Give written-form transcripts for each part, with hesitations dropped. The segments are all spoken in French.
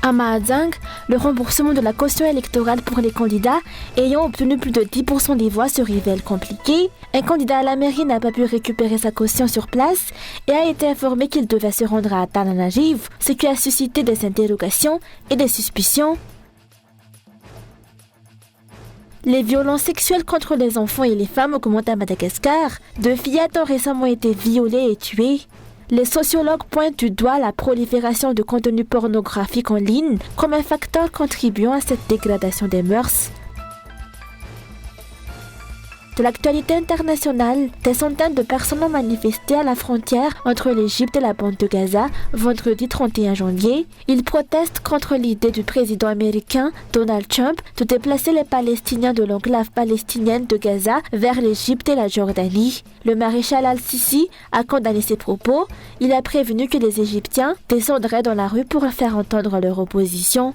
À Mahajanga, le remboursement de la caution électorale pour les candidats ayant obtenu plus de 10% des voix se révèle compliqué. Un candidat à la mairie n'a pas pu récupérer sa caution sur place et a été informé qu'il devait se rendre à Antananarivo, ce qui a suscité des interrogations et des suspicions. Les violences sexuelles contre les enfants et les femmes augmentent à Madagascar. 2 fillettes ont récemment été violées et tuées. Les sociologues pointent du doigt la prolifération de contenus pornographiques en ligne comme un facteur contribuant à cette dégradation des mœurs. De l'actualité internationale, des centaines de personnes ont manifesté à la frontière entre l'Égypte et la bande de Gaza vendredi 31 janvier. Ils protestent contre l'idée du président américain Donald Trump de déplacer les Palestiniens de l'enclave palestinienne de Gaza vers l'Égypte et la Jordanie. Le maréchal al-Sisi a condamné ces propos. Il a prévenu que les Égyptiens descendraient dans la rue pour faire entendre leur opposition.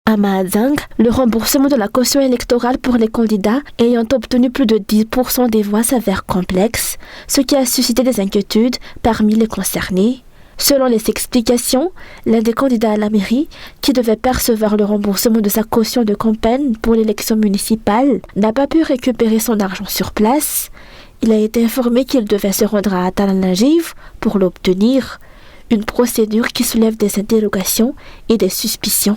À Mahajanga, le remboursement de la caution électorale pour les candidats ayant obtenu plus de 10% des voix s'avère complexe, ce qui a suscité des inquiétudes parmi les concernés. Selon les explications, l'un des candidats à la mairie, qui devait percevoir le remboursement de sa caution de campagne pour l'élection municipale, n'a pas pu récupérer son argent sur place. Il a été informé qu'il devait se rendre à Antananarivo pour l'obtenir. Une procédure qui soulève des interrogations et des suspicions.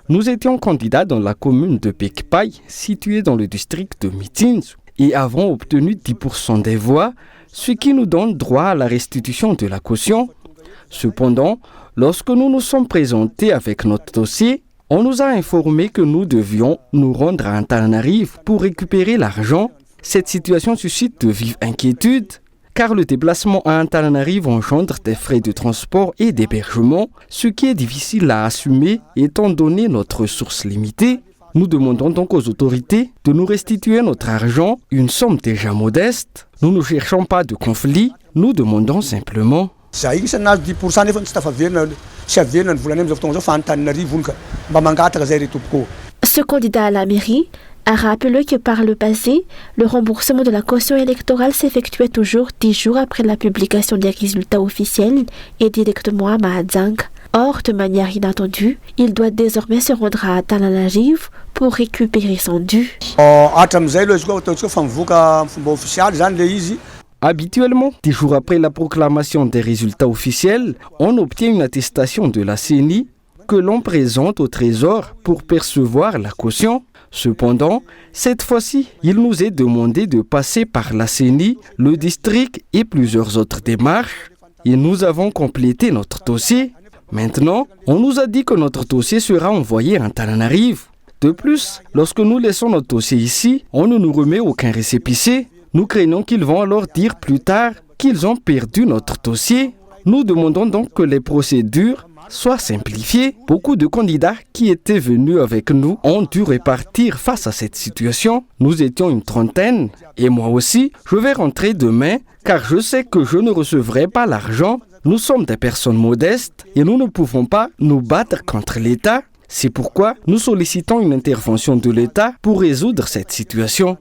Nous étions candidats dans la commune de Pekpai, située dans le district de Mitsinzu, et avons obtenu 10% des voix, ce qui nous donne droit à la restitution de la caution. Cependant, lorsque nous nous sommes présentés avec notre dossier, on nous a informé que nous devions nous rendre à Antananarivo pour récupérer l'argent. Cette situation suscite de vives inquiétudes, car le déplacement à Antananarivo engendre des frais de transport et d'hébergement, ce qui est difficile à assumer étant donné notre ressource limitée. Nous demandons donc aux autorités de nous restituer notre argent, une somme déjà modeste. Nous ne cherchons pas de conflit, nous demandons simplement. Ce candidat à la mairie a rappelé que par le passé, le remboursement de la caution électorale s'effectuait toujours 10 jours après la publication des résultats officiels et directement à Mahajanga. Or, de manière inattendue, il doit désormais se rendre à Antananarivo pour récupérer son dû. Habituellement, 10 jours après la proclamation des résultats officiels, on obtient une attestation de la CENI que l'on présente au Trésor pour percevoir la caution. Cependant, cette fois-ci, il nous est demandé de passer par la CENI, le district et plusieurs autres démarches. Et nous avons complété notre dossier. Maintenant, on nous a dit que notre dossier sera envoyé à Antananarivo. De plus, lorsque nous laissons notre dossier ici, on ne nous remet aucun récépissé. Nous craignons qu'ils vont alors dire plus tard qu'ils ont perdu notre dossier. Nous demandons donc que les procédures soient simplifiées. Beaucoup de candidats qui étaient venus avec nous ont dû repartir face à cette situation. Nous étions une trentaine et moi aussi, je vais rentrer demain car je sais que je ne recevrai pas l'argent. Nous sommes des personnes modestes et nous ne pouvons pas nous battre contre l'État. C'est pourquoi nous sollicitons une intervention de l'État pour résoudre cette situation.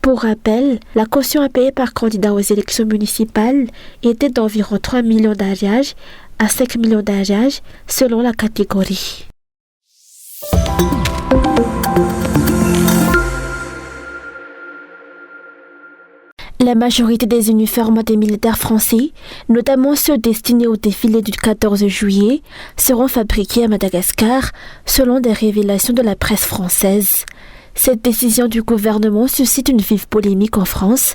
Pour rappel, la caution à payer par candidat aux élections municipales était d'environ 3 millions d'ariages à 5 millions d'ariages selon la catégorie. La majorité des uniformes des militaires français, notamment ceux destinés au défilé du 14 juillet, seront fabriqués à Madagascar, selon des révélations de la presse française. Cette décision du gouvernement suscite une vive polémique en France,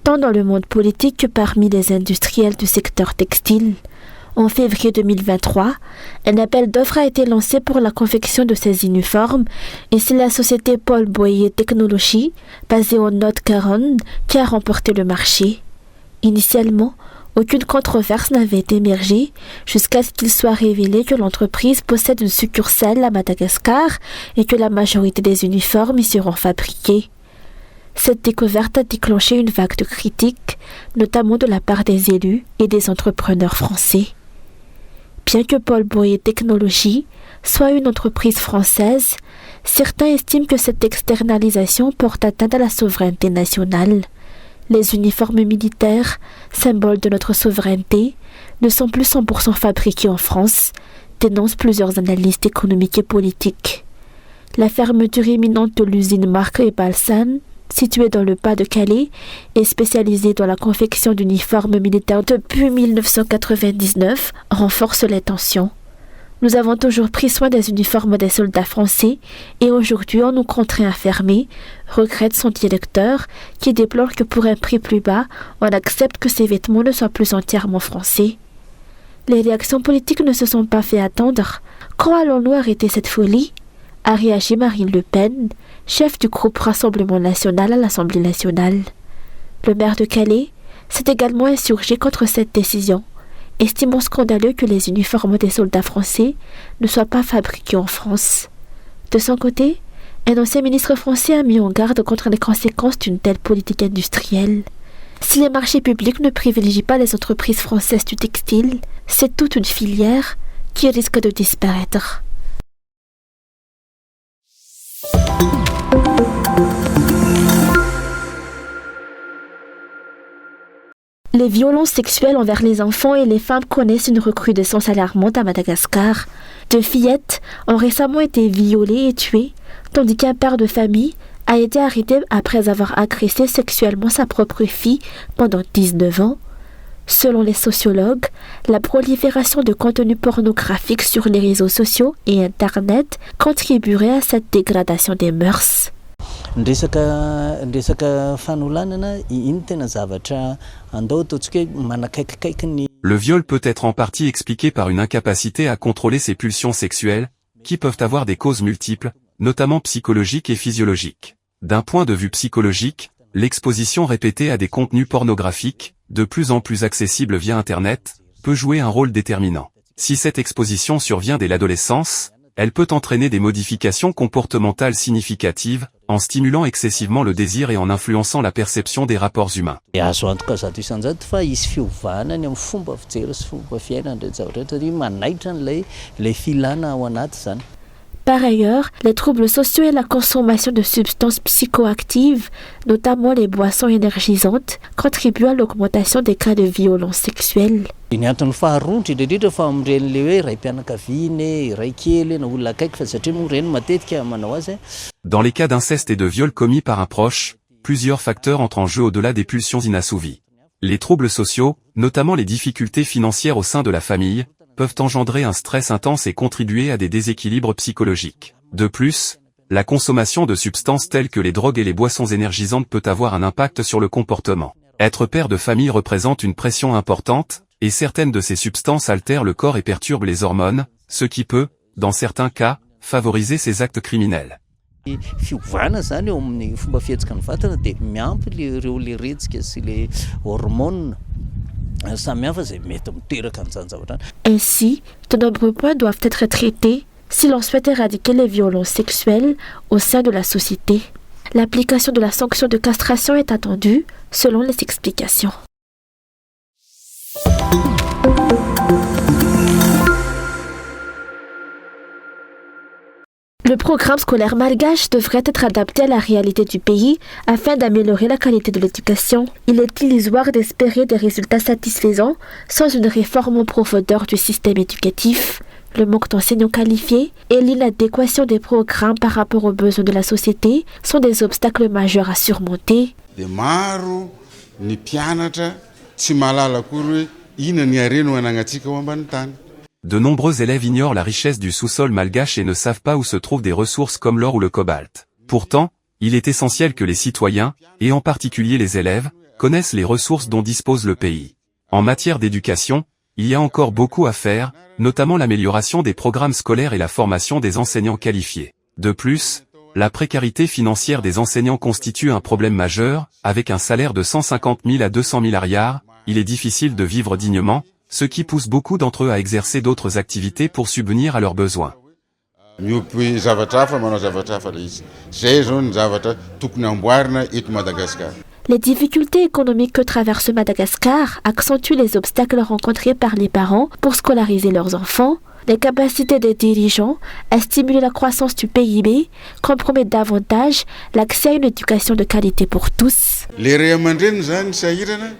tant dans le monde politique que parmi les industriels du secteur textile. En février 2023, un appel d'offres a été lancé pour la confection de ces uniformes et c'est la société Paul Boyer Technologies, basée au Nord-Garonne, qui a remporté le marché. Initialement, aucune controverse n'avait émergé jusqu'à ce qu'il soit révélé que l'entreprise possède une succursale à Madagascar et que la majorité des uniformes y seront fabriqués. Cette découverte a déclenché une vague de critiques, notamment de la part des élus et des entrepreneurs français. Bien que Paul Boyer Technologies soit une entreprise française, certains estiment que cette externalisation porte atteinte à la souveraineté nationale. Les uniformes militaires, symboles de notre souveraineté, ne sont plus 100% fabriqués en France, dénoncent plusieurs analystes économiques et politiques. La fermeture imminente de l'usine Marc et Balsan, située dans le Pas-de-Calais, et spécialisée dans la confection d'uniformes militaires depuis 1999, renforce les tensions. Nous avons toujours pris soin des uniformes des soldats français et aujourd'hui on nous contraint à fermer, regrette son directeur qui déplore que pour un prix plus bas, on accepte que ces vêtements ne soient plus entièrement français. Les réactions politiques ne se sont pas fait attendre. Quand allons-nous arrêter cette folie ? A réagi Marine Le Pen, chef du groupe Rassemblement National à l'Assemblée nationale. Le maire de Calais s'est également insurgé contre cette décision, estimant scandaleux que les uniformes des soldats français ne soient pas fabriqués en France. De son côté, un ancien ministre français a mis en garde contre les conséquences d'une telle politique industrielle. Si les marchés publics ne privilégient pas les entreprises françaises du textile, c'est toute une filière qui risque de disparaître. Les violences sexuelles envers les enfants et les femmes connaissent une recrudescence alarmante à Madagascar. 2 fillettes ont récemment été violées et tuées, tandis qu'un père de famille a été arrêté après avoir agressé sexuellement sa propre fille pendant 19 ans. Selon les sociologues, la prolifération de contenus pornographiques sur les réseaux sociaux et Internet contribuerait à cette dégradation des mœurs. Le viol peut être en partie expliqué par une incapacité à contrôler ses pulsions sexuelles, qui peuvent avoir des causes multiples, notamment psychologiques et physiologiques. D'un point de vue psychologique, l'exposition répétée à des contenus pornographiques, de plus en plus accessibles via Internet, peut jouer un rôle déterminant. Si cette exposition survient dès l'adolescence, elle peut entraîner des modifications comportementales significatives, en stimulant excessivement le désir et en influençant la perception des rapports humains. Par ailleurs, les troubles sociaux et la consommation de substances psychoactives, notamment les boissons énergisantes, contribuent à l'augmentation des cas de violences sexuelles. Dans les cas d'inceste et de viol commis par un proche, plusieurs facteurs entrent en jeu au-delà des pulsions inassouvies. Les troubles sociaux, notamment les difficultés financières au sein de la famille, peuvent engendrer un stress intense et contribuer à des déséquilibres psychologiques. De plus, la consommation de substances telles que les drogues et les boissons énergisantes peut avoir un impact sur le comportement. Être père de famille représente une pression importante, et certaines de ces substances altèrent le corps et perturbent les hormones, ce qui peut, dans certains cas, favoriser ces actes criminels. Ainsi, de nombreux points doivent être traités si l'on souhaite éradiquer les violences sexuelles au sein de la société. L'application de la sanction de castration est attendue, selon les explications. Le programme scolaire malgache devrait être adapté à la réalité du pays afin d'améliorer la qualité de l'éducation. Il est illusoire d'espérer des résultats satisfaisants sans une réforme en profondeur du système éducatif. Le manque d'enseignants qualifiés et l'inadéquation des programmes par rapport aux besoins de la société sont des obstacles majeurs à surmonter. De nombreux élèves ignorent la richesse du sous-sol malgache et ne savent pas où se trouvent des ressources comme l'or ou le cobalt. Pourtant, il est essentiel que les citoyens, et en particulier les élèves, connaissent les ressources dont dispose le pays. En matière d'éducation, il y a encore beaucoup à faire, notamment l'amélioration des programmes scolaires et la formation des enseignants qualifiés. De plus, la précarité financière des enseignants constitue un problème majeur, avec un salaire de 150 000 à 200 000 ariars, il est difficile de vivre dignement, ce qui pousse beaucoup d'entre eux à exercer d'autres activités pour subvenir à leurs besoins. Miompy zavatra hafa manao zavatra hafa ilay izy. Zay zao ny zavatra tokony amboarina eto Madagascar. Les difficultés économiques que traverse Madagascar accentuent les obstacles rencontrés par les parents pour scolariser leurs enfants. Les capacités des dirigeants à stimuler la croissance du PIB compromettent davantage l'accès à une éducation de qualité pour tous. Les ray aman-dreny zany sahirana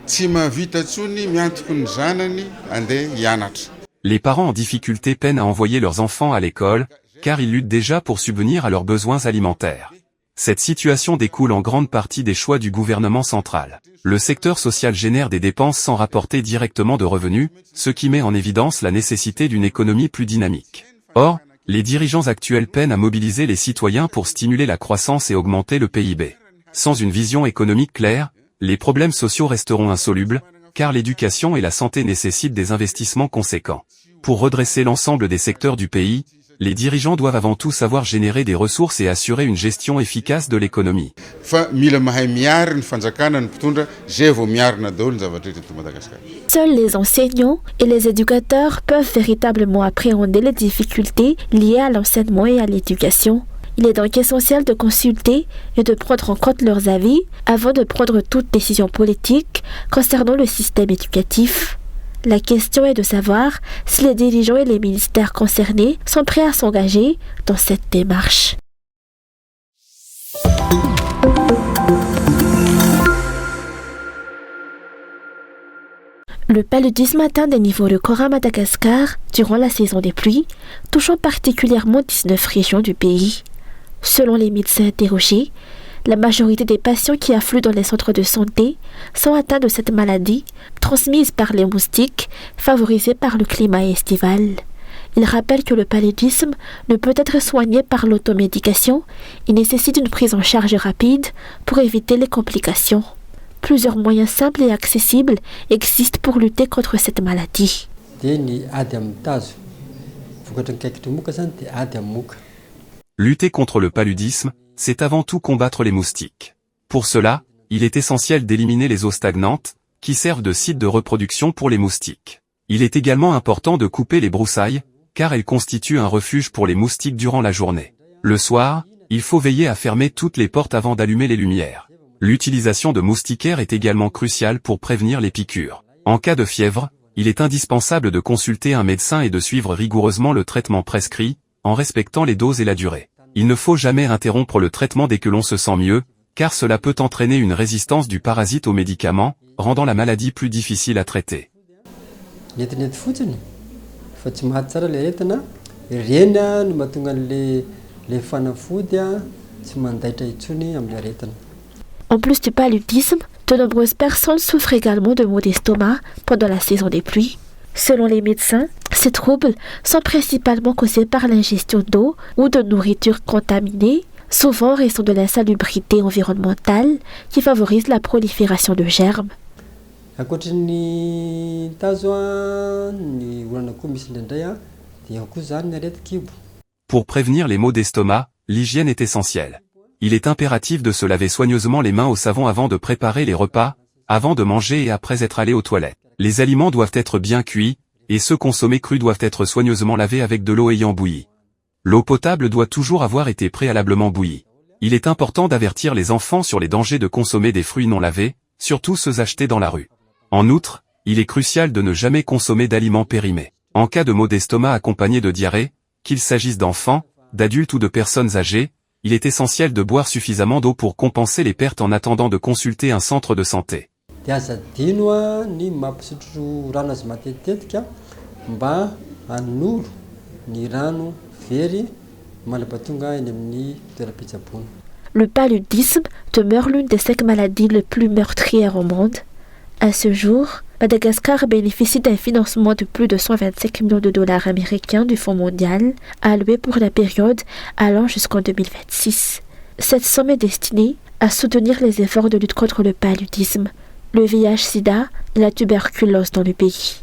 tsy mahavita tsony miantoky ny zanany andeha hianatra. Les parents en difficulté peinent à envoyer leurs enfants à l'école, car ils luttent déjà pour subvenir à leurs besoins alimentaires. Cette situation découle en grande partie des choix du gouvernement central. Le secteur social génère des dépenses sans rapporter directement de revenus, ce qui met en évidence la nécessité d'une économie plus dynamique. Or, les dirigeants actuels peinent à mobiliser les citoyens pour stimuler la croissance et augmenter le PIB. Sans une vision économique claire, les problèmes sociaux resteront insolubles, car l'éducation et la santé nécessitent des investissements conséquents. Pour redresser l'ensemble des secteurs du pays, les dirigeants doivent avant tout savoir générer des ressources et assurer une gestion efficace de l'économie. Fa mila mahay miary ny fanjakana ny mpitondra zay vao miarina daholo ny zavatra eto Madagasikara. Seuls les enseignants et les éducateurs peuvent véritablement appréhender les difficultés liées à l'enseignement et à l'éducation. Il est donc essentiel de consulter et de prendre en compte leurs avis avant de prendre toute décision politique concernant le système éducatif. La question est de savoir si les dirigeants et les ministères concernés sont prêts à s'engager dans cette démarche. Le paludisme atteint des niveaux records à Madagascar durant la saison des pluies, touchant particulièrement 19 régions du pays. Selon les médecins interrogés, la majorité des patients qui affluent dans les centres de santé sont atteints de cette maladie transmise par les moustiques, favorisée par le climat estival. Il rappelle que le paludisme ne peut être soigné par l'automédication et nécessite une prise en charge rapide pour éviter les complications. Plusieurs moyens simples et accessibles existent pour lutter contre cette maladie. Lutter contre le paludisme, c'est avant tout combattre les moustiques. Pour cela, il est essentiel d'éliminer les eaux stagnantes, qui servent de site de reproduction pour les moustiques. Il est également important de couper les broussailles, car elles constituent un refuge pour les moustiques durant la journée. Le soir, il faut veiller à fermer toutes les portes avant d'allumer les lumières. L'utilisation de moustiquaires est également cruciale pour prévenir les piqûres. En cas de fièvre, il est indispensable de consulter un médecin et de suivre rigoureusement le traitement prescrit, en respectant les doses et la durée. Il ne faut jamais interrompre le traitement dès que l'on se sent mieux, car cela peut entraîner une résistance du parasite aux médicaments, rendant la maladie plus difficile à traiter. En plus du paludisme, de nombreuses personnes souffrent également de maux d'estomac pendant la saison des pluies. Selon les médecins, ces troubles sont principalement causés par l'ingestion d'eau ou de nourriture contaminée, souvent en raison de l'insalubrité environnementale qui favorise la prolifération de germes. Pour prévenir les maux d'estomac, l'hygiène est essentielle. Il est impératif de se laver soigneusement les mains au savon avant de préparer les repas, avant de manger et après être allé aux toilettes. Les aliments doivent être bien cuits, et ceux consommés crus doivent être soigneusement lavés avec de l'eau ayant bouilli. L'eau potable doit toujours avoir été préalablement bouillie. Il est important d'avertir les enfants sur les dangers de consommer des fruits non lavés, surtout ceux achetés dans la rue. En outre, il est crucial de ne jamais consommer d'aliments périmés. En cas de maux d'estomac accompagnés de diarrhée, qu'il s'agisse d'enfants, d'adultes ou de personnes âgées, il est essentiel de boire suffisamment d'eau pour compenser les pertes en attendant de consulter un centre de santé. Le paludisme demeure l'une des 5 maladies les plus meurtrières au monde. À ce jour, Madagascar bénéficie d'un financement de plus de 125 millions de dollars américains du Fonds mondial, alloué pour la période allant jusqu'en 2026. Cette somme est destinée à soutenir les efforts de lutte contre le paludisme, le VIH-Sida et la tuberculose dans le pays.